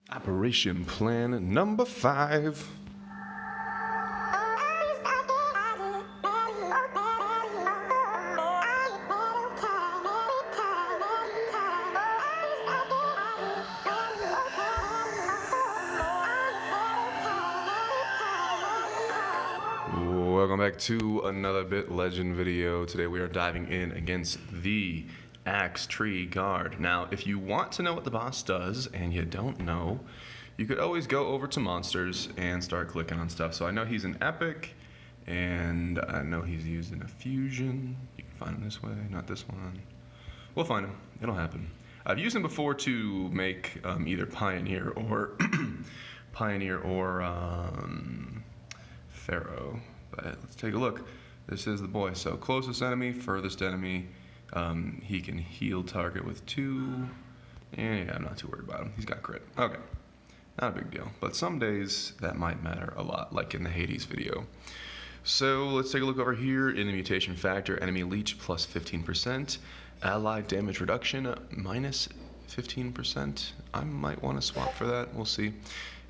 Operation Plan number 5. Welcome back to another Bit Legend video. Today we are diving in against the Axe Tree Guard. Now, if you want to know what the boss does and you don't know, you could always go over to monsters and start clicking on stuff. So I know he's an epic, and I know he's used in a fusion. You can find him this way, not this one. We'll find him. It'll happen. I've used him before to make either Pioneer or Pharaoh. But let's take a look. This is the boy. So closest enemy, furthest enemy. He can heal target with 2. And yeah, I'm not too worried about him. He's got crit. Okay. Not a big deal. But some days that might matter a lot, like in the Hades video. So let's take a look over here in the mutation factor. Enemy leech plus 15%. Allied damage reduction minus 15%. I might want to swap for that. We'll see.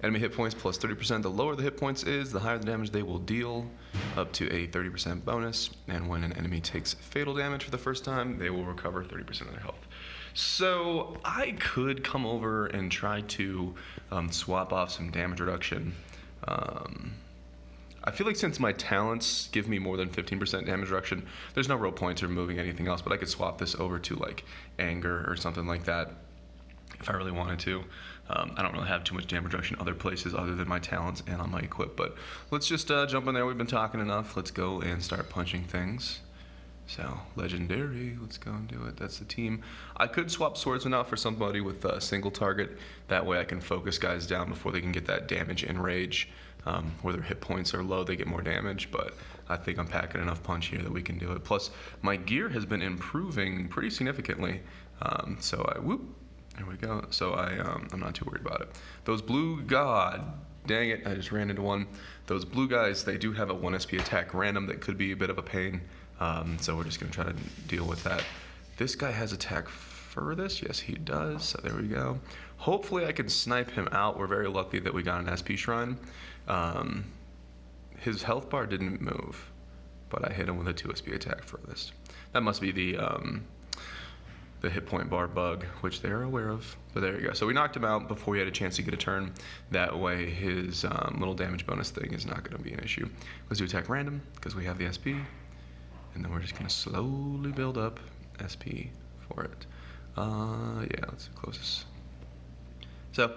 Enemy hit points plus 30%. The lower the hit points is, the higher the damage they will deal, up to a 30% bonus. And when an enemy takes fatal damage for the first time, they will recover 30% of their health. So I could come over and try to swap off some damage reduction. I feel like since my talents give me more than 15% damage reduction, there's no real point to removing anything else, but I could swap this over to like anger or something like that if I really wanted to. I don't really have too much damage reduction other places other than my talents and on my equip, but let's just jump in there. We've been talking enough. Let's go and start punching things. So, legendary, let's go and do it. That's the team. I could swap swordsman out for somebody with a single target. That way I can focus guys down before they can get that damage and rage. Where their hit points are low, they get more damage, but I think I'm packing enough punch here that we can do it. Plus, my gear has been improving pretty significantly. There we go. So I'm not too worried about it. Those blue, God dang it, I just ran into one. Those blue guys, they do have a 1 SP attack random that could be a bit of a pain. So we're just gonna try to deal with that. This guy has attack furthest. Yes, he does. So there we go. Hopefully I can snipe him out. We're very lucky that we got an SP shrine. His health bar didn't move, but I hit him with a 2 SP attack furthest. That must be the hit point bar bug, which they're aware of. But there you go. So we knocked him out before he had a chance to get a turn. That way his little damage bonus thing is not going to be an issue. Let's do attack random because we have the SP. And then we're just going to slowly build up SP for it. Yeah, let's close this. So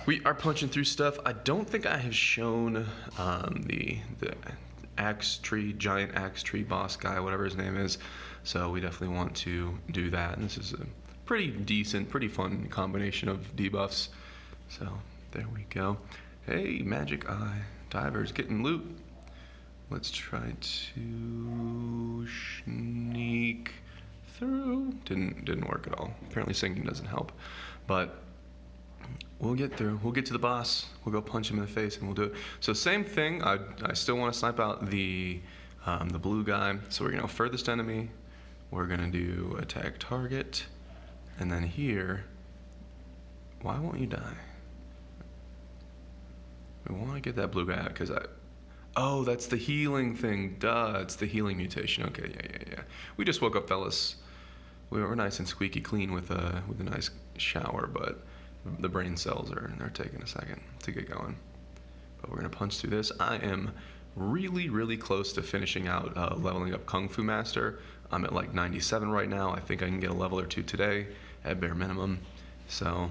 we are punching through stuff. I don't think I have shown the axe tree, giant axe tree boss guy, whatever his name is. So we definitely want to do that. And this is a pretty decent, pretty fun combination of debuffs. So there we go. Hey, magic eye. Divers getting loot. Let's try to sneak through. Didn't work at all. Apparently sinking doesn't help. But we'll get through. We'll get to the boss. We'll go punch him in the face and we'll do it. So same thing. I still want to snipe out the blue guy. So we're gonna go furthest enemy. We're gonna do attack target. And then here, why won't you die? We want to get that blue guy out because oh, that's the healing thing. Duh, it's the healing mutation. Okay, yeah. We just woke up, fellas. We were nice and squeaky clean with a nice shower, but the brain cells are taking a second to get going. But we're gonna punch through this. I am really close to finishing out leveling up Kung Fu Master. I'm at like 97 right now. I think I can get a level or 2 today at bare minimum. So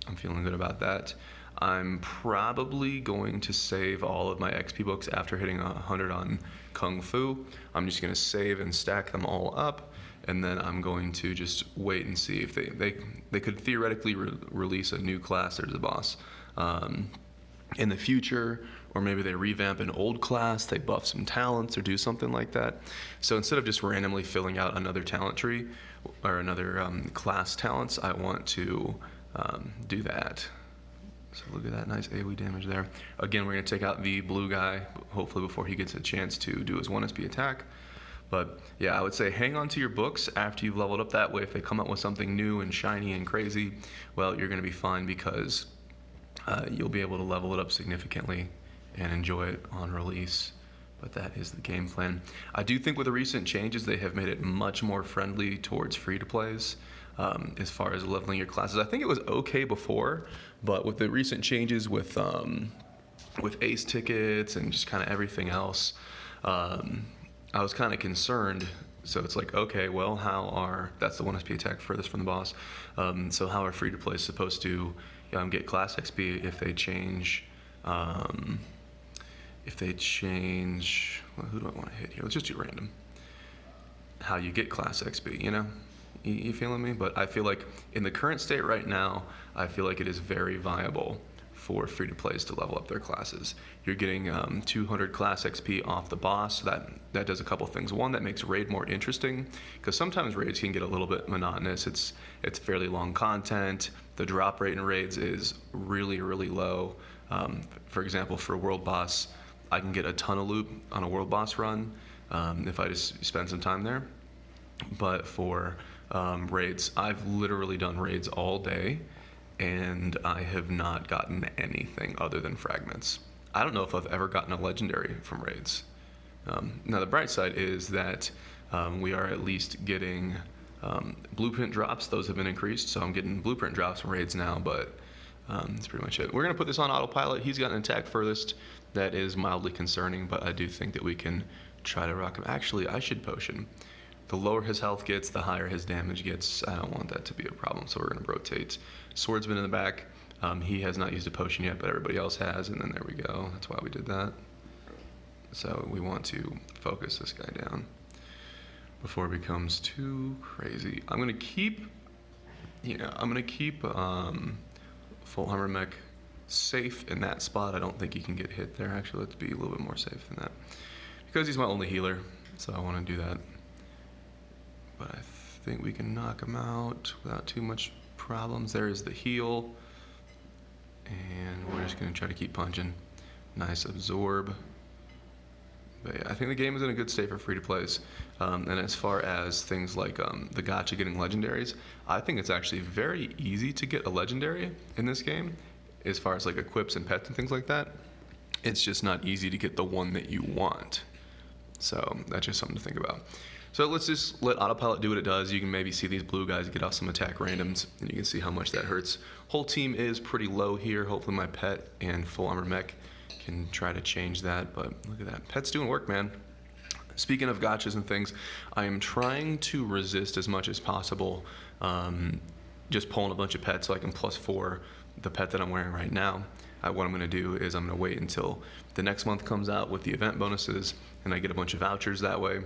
I'm feeling good about that. I'm probably going to save all of my XP books after hitting 100 on Kung Fu. I'm just going to save and stack them all up, and then I'm going to just wait and see if they could theoretically release a new class. There's a boss in the future, or maybe they revamp an old class, they buff some talents or do something like that. So instead of just randomly filling out another talent tree or another class talents, I want to do that. So look at that nice AoE damage there. Again, we're going to take out the blue guy, hopefully before he gets a chance to do his 1 SP attack. But yeah, I would say hang on to your books after you've leveled up. That way, if they come up with something new and shiny and crazy, well, you're going to be fine because you'll be able to level it up significantly and enjoy it on release. But that is the game plan. I do think with the recent changes, they have made it much more friendly towards free-to-plays as far as leveling your classes. I think it was okay before, but with the recent changes with ace tickets and just kind of everything else, I was kind of concerned. So it's like, okay, well, that's the 1 SP attack furthest from the boss. So how are free-to-plays supposed to get class XP if they change... well, who do I want to hit here? Let's just do random. How you get class XP, You feeling me? But I feel like in the current state right now, I feel like it is very viable for free-to-plays to level up their classes. You're getting 200 class XP off the boss. That does a couple things. One, that makes raid more interesting, because sometimes raids can get a little bit monotonous. It's fairly long content. The drop rate in raids is really, really low. For example, for a world boss, I can get a ton of loot on a world boss run if I just spend some time there. But for raids, I've literally done raids all day, and I have not gotten anything other than fragments. I don't know if I've ever gotten a legendary from raids. Now, the bright side is that we are at least getting blueprint drops. Those have been increased, so I'm getting blueprint drops from raids now, but that's pretty much it. We're going to put this on autopilot. He's got an attack furthest. That is mildly concerning, but I do think that we can try to rock him. Actually, I should potion. The lower his health gets, the higher his damage gets. I don't want that to be a problem, so we're going to rotate. Swordsman in the back. He has not used a potion yet, but everybody else has, and then there we go. That's why we did that. So we want to focus this guy down before it becomes too crazy. I'm going to keep full armor mech safe in that spot. I don't think he can get hit there. Actually, let's be a little bit more safe than that, because he's my only healer, so I want to do that. But I think we can knock him out without too much problems. There is the heal, and we're just going to try to keep punching. Nice absorb. But yeah, I think the game is in a good state for free-to-plays. And as far as things like the gacha getting legendaries, I think it's actually very easy to get a legendary in this game. As far as like equips and pets and things like that, it's just not easy to get the one that you want. So that's just something to think about. So let's just let autopilot do what it does. You can maybe see these blue guys get off some attack randoms, and you can see how much that hurts. Whole team is pretty low here. Hopefully my pet and full armor mech can try to change that, but look at that. Pet's doing work, man. Speaking of gachas and things, I am trying to resist as much as possible just pulling a bunch of pets so I can +4 the pet that I'm wearing right now. What I'm going to do is I'm going to wait until the next month comes out with the event bonuses, and I get a bunch of vouchers that way.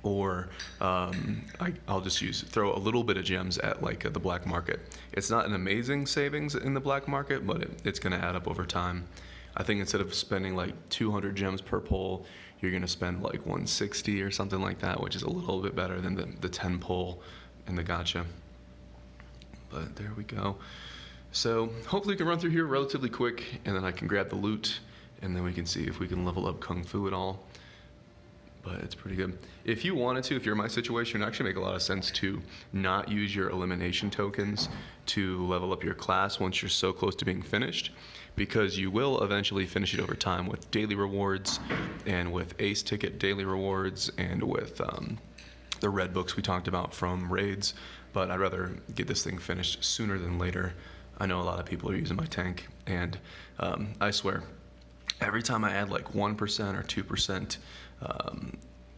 Or I'll just throw a little bit of gems at like the black market. It's not an amazing savings in the black market, but it's going to add up over time. I think instead of spending like 200 gems per pull, you're going to spend like 160 or something like that, which is a little bit better than the 10 pull in the gacha. But there we go. So hopefully we can run through here relatively quick, and then I can grab the loot, and then we can see if we can level up Kung Fu at all. But it's pretty good. If you wanted to, if you're in my situation, it would actually make a lot of sense to not use your elimination tokens to level up your class once you're so close to being finished, because you will eventually finish it over time with daily rewards and with ace ticket daily rewards and with the red books we talked about from raids. But I'd rather get this thing finished sooner than later. I know a lot of people are using my tank, and I swear, every time I add like 1% or 2%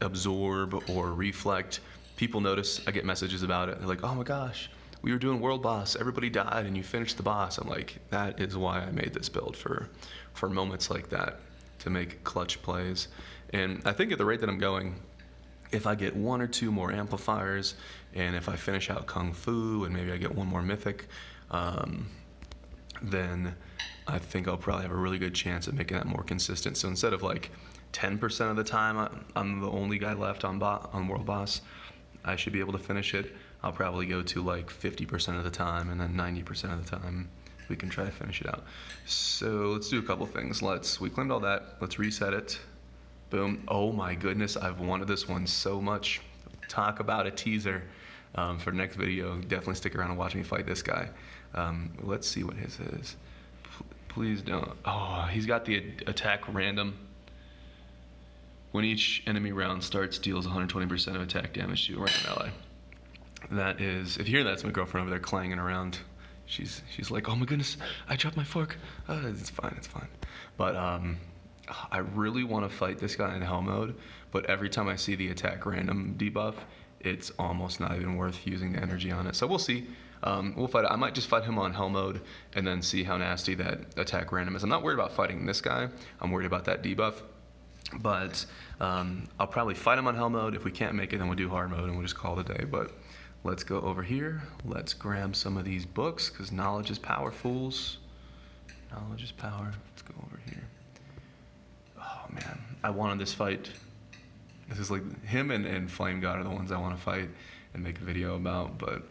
absorb or reflect, people notice. I get messages about it. They're like, oh my gosh, we were doing world boss, everybody died, and you finished the boss. I'm like, that is why I made this build, for moments like that, to make clutch plays. And I think at the rate that I'm going, if I get 1 or 2 more amplifiers, and if I finish out Kung Fu, and maybe I get 1 more mythic, then I think I'll probably have a really good chance at making that more consistent. So instead of like 10% of the time I'm the only guy left on World Boss, I should be able to finish it. I'll probably go to like 50% of the time, and then 90% of the time we can try to finish it out. So let's do a couple things. We claimed all that. Let's reset it. Boom. Oh my goodness, I've wanted this one so much. Talk about a teaser for the next video. Definitely stick around and watch me fight this guy. Let's see what his is. Please don't. Oh, he's got the attack random. When each enemy round starts, deals 120% of attack damage to a random ally. That is, if you hear that, it's my girlfriend over there clanging around. She's like, oh my goodness, I dropped my fork. It's fine, it's fine. But I really want to fight this guy in hell mode, but every time I see the attack random debuff, it's almost not even worth using the energy on it. So we'll see. We'll fight. I might just fight him on hell mode and then see how nasty that attack random is. I'm not worried about fighting this guy. I'm worried about that debuff. But I'll probably fight him on hell mode. If we can't make it, then we'll do hard mode and we'll just call it a day. But let's go over here. Let's grab some of these books, because knowledge is power, fools. Knowledge is power. Let's go over here. Oh, man. I wanted this fight. This is like him and Flame God are the ones I want to fight and make a video about, but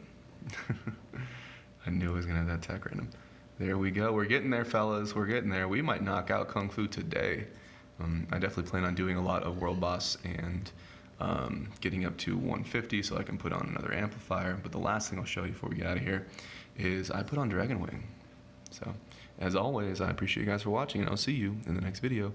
I knew I was going to have that attack random. There we go. We're getting there, fellas. We're getting there. We might knock out Kung Fu today. I definitely plan on doing a lot of world boss and getting up to 150 so I can put on another amplifier. But the last thing I'll show you before we get out of here is I put on Dragon Wing. So, as always, I appreciate you guys for watching, and I'll see you in the next video.